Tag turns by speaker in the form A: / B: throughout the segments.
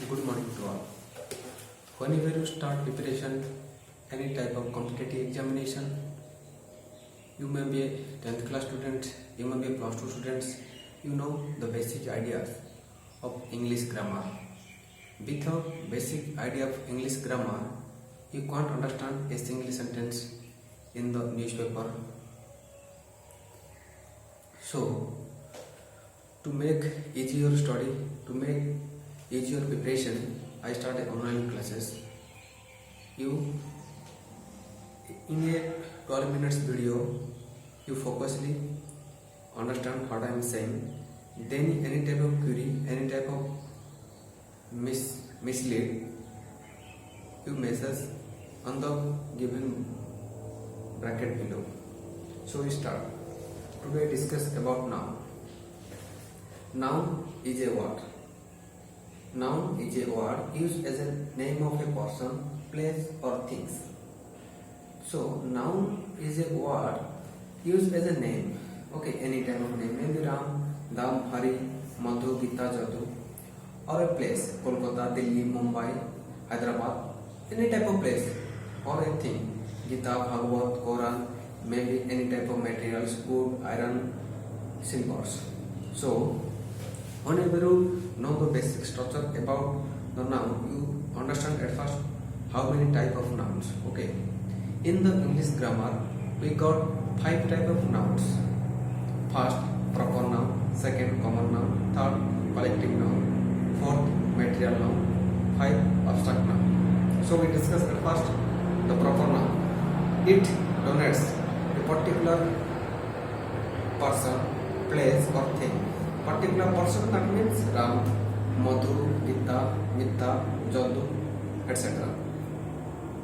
A: Good morning to all. Whenever you start preparation, any type of competitive examination, you may be a 10th class student, you may be a plus 2 students, you know the basic ideas of English grammar. Without basic idea of English grammar, you can't understand a single sentence in the newspaper. So, to make easier study, to make easier preparation, I started online classes. You, in a 12 minutes video, you focusly understand what I am saying. Then any type of query, any type of mislead, you message on the given bracket below. So we start. Today discuss about noun. Noun is a word. Noun is a word used as a name of a person, place or things. So noun is a word used as a name. Okay, any type of name, maybe Ram, Dam, Hari, Madhu, Gita, Jadu, or a place, Kolkata, Delhi, Mumbai, Hyderabad, any type of place or a thing, Gita, Bhagavad, Quran, maybe any type of materials, wood, iron, silvers. So whenever you know the basic structure about the noun, you understand at first how many type of nouns. Okay, in the English grammar we got 5 type of nouns. First, proper noun. Second, common noun. Third, collective noun. Fourth, material noun. 5, abstract noun. So we discuss at first the proper noun. It denotes a particular person, place or thing. Particular person, that means Ram, Madhu, Gita, Mita, Jadu, etc.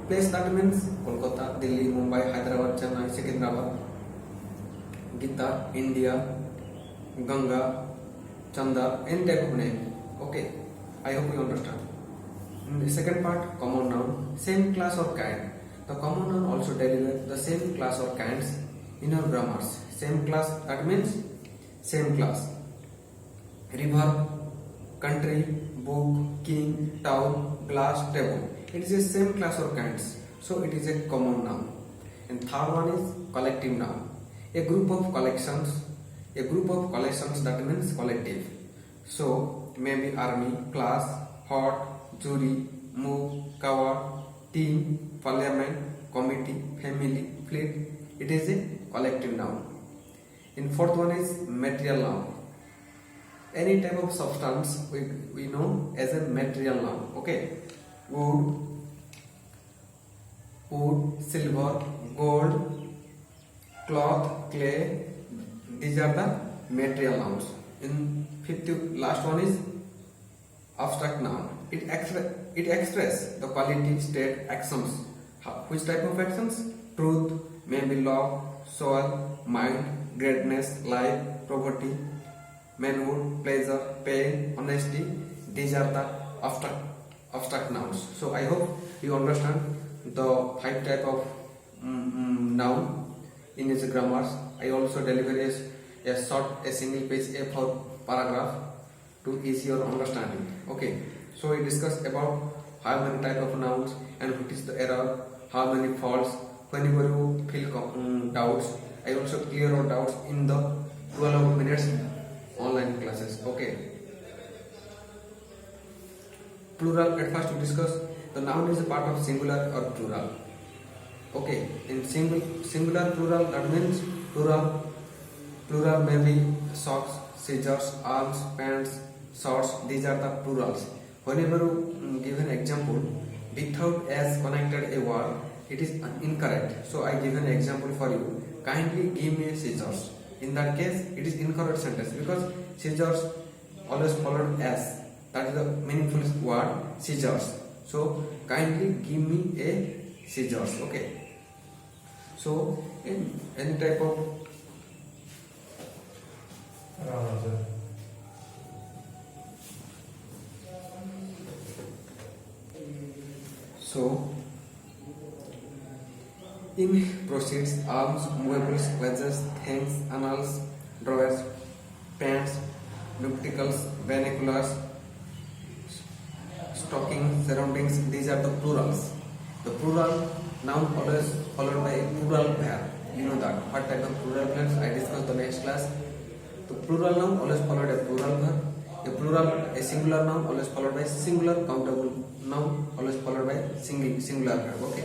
A: Place, that means Kolkata, Delhi, Mumbai, Hyderabad, Chennai, Secunderabad. Gita, India, Ganga, Chanda, any type of name. Okay, I hope you understand. In the second part, common noun, same class or kind. The common noun also derives the same class or kinds in your grammars. Same class, that means same class. River, country, book, king, town, glass, table. It is the same class or kinds. So it is a common noun. And third one is collective noun. A group of collections. A group of collections, that means collective. So maybe army, class, hot, jury, move, cover, team, parliament, committee, family, fleet. It is a collective noun. And fourth one is material noun. Any type of substance we know as a material noun. Okay, wood, silver, gold, cloth, clay. These are the material nouns. In last one is abstract noun. It expresses the quality, state, actions. Which type of actions? Truth, maybe law, soul, mind, greatness, life, poverty, manhood, pleasure, pain, honesty. These are the abstract nouns. So I hope you understand the 5 type of noun in its grammars. I also deliver a single page A4 paragraph to ease your understanding. Okay, so we discussed about how many type of nouns and what is the error, how many faults. Whenever you feel doubts, I also clear your doubts in the 12 minutes online classes. Okay, plural. At first we discuss the noun is a part of singular or plural. Okay, in singular plural, that means plural may be socks, scissors, arms, pants, shorts. These are the plurals. Whenever you give an example without as connected a word, it is incorrect. So I give an example for you. Kindly give me scissors. In that case, it is incorrect sentence because scissors always followed as. That is the meaningful word, scissors. So kindly give me a scissors. Okay. So in any type of in proceeds, arms, movables, wedges, things, annals, drawers, pants, nupticals, binoculars, talking, surroundings, these are the plurals. The plural noun always followed by a plural verb. You know that. What type of plural verbs I discussed the next class. The plural noun always followed a plural verb. A singular noun always followed by singular countable noun always followed by singular verb. Okay.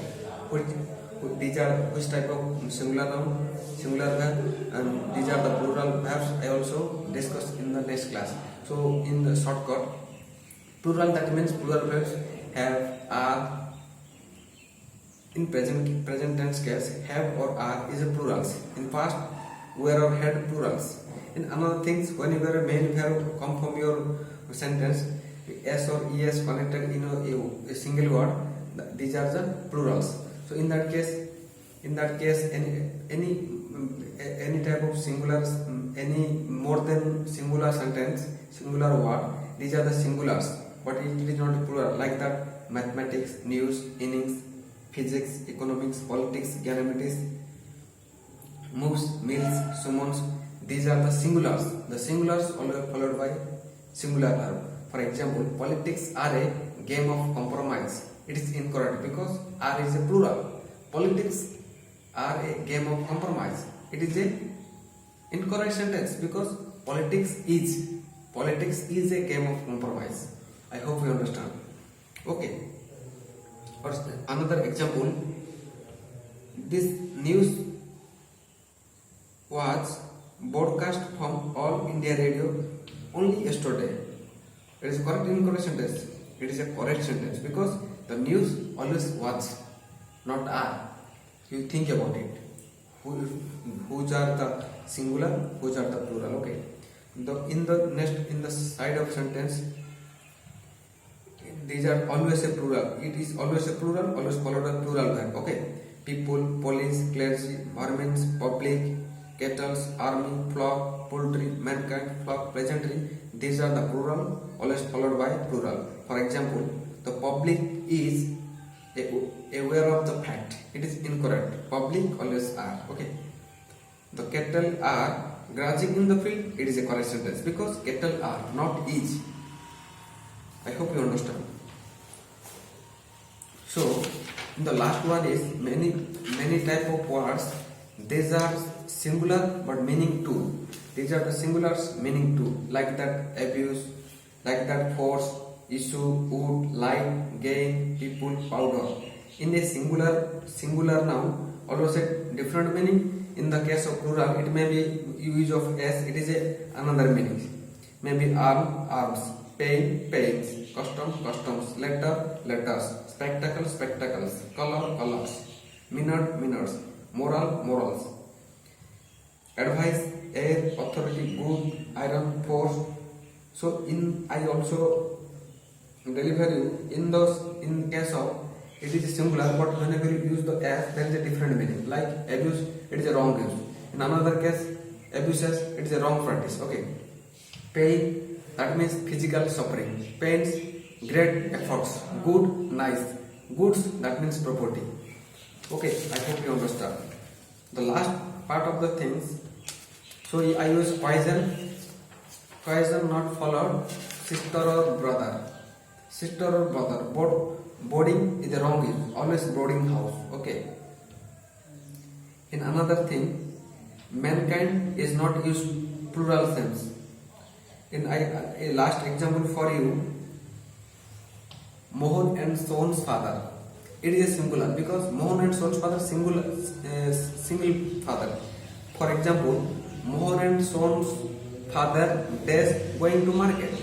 A: These are which type of singular noun, singular verb, and these are the plural verbs I also discussed in the next class. So in the shortcut, plural, that means plural verbs have, are. In present tense case, have or are is a plurals. In past, were or had plurals. In another things, whenever a main verb come from your sentence, s or es connected in a single word, these are the plurals. So in that case, any type of singular, any more than singular sentence, singular word, these are the singulars, but it is not plural. Like that, mathematics, news, innings, physics, economics, politics, mathematics, moves, meals, summons, these are the singulars. The singulars always followed by singular verb. For example, politics are a game of compromise. It is incorrect because are is a plural. Politics are a game of compromise. It is a incorrect sentence because politics is a game of compromise. I hope you understand. Okay. Or another example, this news was broadcast from All India Radio only yesterday. It is correct or incorrect sentence? It is a correct sentence because the news always was, not are. You think about it. Whose are the singular, whose are the plural? Okay. In the side of sentence, these are always a plural. It is always a plural, always followed by plural verb. Okay. People, police, clergy, governments, public, cattle, army, flock, poultry, mankind, flock, peasantry. These are the plural, always followed by plural. For example, the public is aware of the fact. It is incorrect. Public always are. Okay. The cattle are grazing in the field. It is a correct sentence because cattle are, not is. I hope you understand. So, the last one is many type of words. These are singular but meaning two. These are the singulars meaning two. Like that abuse, like that force, issue, wood, light, gain, people, powder. In a singular noun, always a different meaning. In the case of plural, it may be use of s. It is another meaning. Maybe arm, arms, pain, pains, custom, customs, letter, letters, spectacle, spectacles, color, colors, minute, minutes, moral, morals, advice, air, authority, good, iron, force. So I also deliver you in case of it is singular, but whenever you use the s, there is a different meaning. Like abuse, it is a wrong use. In another case, abuses, it is a wrong practice. Okay. Pain, that means physical suffering. Pains, great efforts. Good, nice. Goods, that means property. Okay, I hope you understand. The last part of the things. So I use poison. Poison not followed. Sister or brother. Sister or brother. Boarding is the wrong use. Always boarding house. Okay. In another thing, mankind is not used plural sense. In a last example for you, Mohan and Son's father. It is a singular because Mohan and Son's father single father. For example, Mohan and Son's father dash going to market.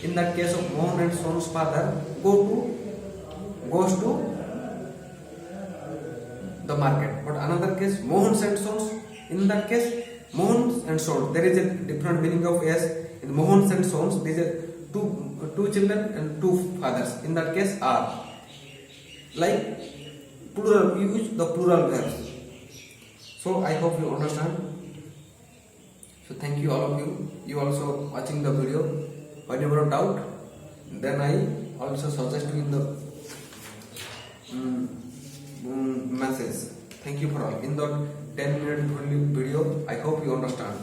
A: In that case of Mohan and Son's father goes to the market. But another case, Mohan and Sons. In that case, Mohan and Sons. There is a different meaning of s. In Mohan and Sons, there is two children and two fathers. In that case, are. Like plural, we use the plural verbs. So I hope you understand. So thank you all of you. You also watching the video. Whenever doubt, then I also suggest you in the message. Thank you for all. In the 10-minute video, I hope you understand.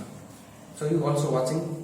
A: So you also watching.